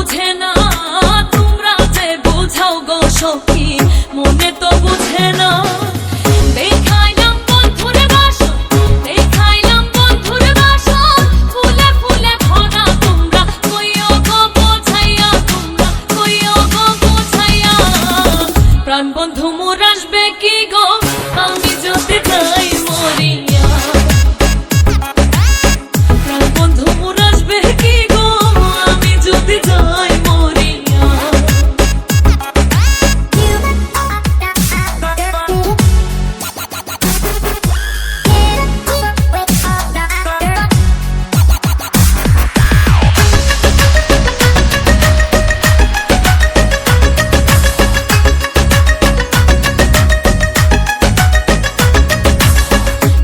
বুঝে না, তোমরা যে বুঝাও গো সখী, মনে তো বুঝে না। দেখাইলাম বন্ধুর বাসন, দেখাইলাম বন্ধুর বাসন, ফুলে ফুলে ভরা, তোমরা কইও গো বোঝাইয়া, তোমরা কইও গো বোঝাইয়া। প্রাণ বন্ধু মোর আসবে কি গো, আমি যদি যাই মরিয়া। প্রাণ বন্ধু মোর আসবে কি গো, আমি যদি যাই মরিয়া।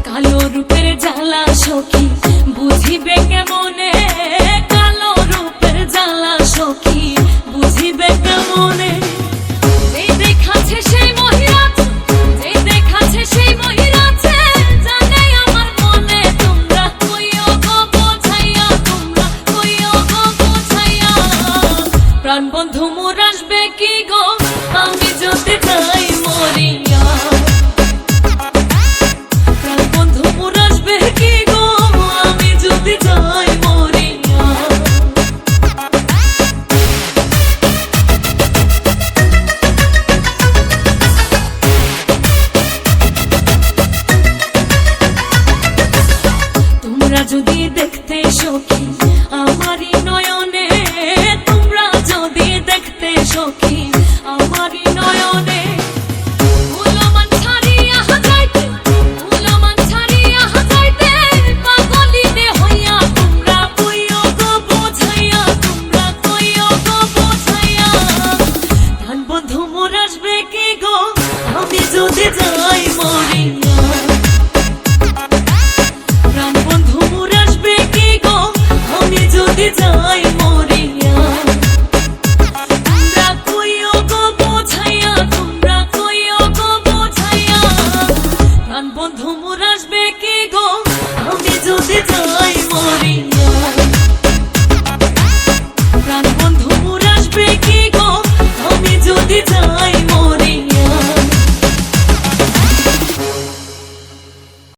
কালো রূপের জ্বালা সখী বুঝিবে কেমনে, কালো রূপের জ্বালা সখী বুঝিবে কেমনে। যে দেখাচ্ছে সেই মহিলাছে, যে দেখাচ্ছে সেই মহিলাছে, জানে আমার মনে, তোমরা কইও গো বোঝাইয়া, তোমরা কইও গো বোঝাইয়া। প্রাণ বন্ধু মোর আসবে কি গো, আমি যদি যাই মরিয়া। প্রাণ বন্ধু মোর আসবে কি গো, আমি যদি যাই মরিয়া। তোমরা যদি দেখতে সখী আমারই নয়নে, তোমরা যদি দেখতে সখী আমারই নয়নে, উলমান ছাড়িয়া যাইতে, উলমান ছাড়িয়া যাইতে, পাগলিনে হইয়া, তোমরা কইও গো বোঝাইয়া, তোমরা কইও গো বোঝাইয়া। প্রাণ বন্ধু মোর আসবে কি গো, আমি যদি যাই মরিয়া। প্রাণ বন্ধু মোর আসবে কি গো, আমি যদি যাই মরিয়া। তোমরা কইও গো বোঝাইয়া, তোমরা কইও গো বোঝাইয়া। প্রাণ বন্ধু মোর আসবে কি গো, আমি যদি যাই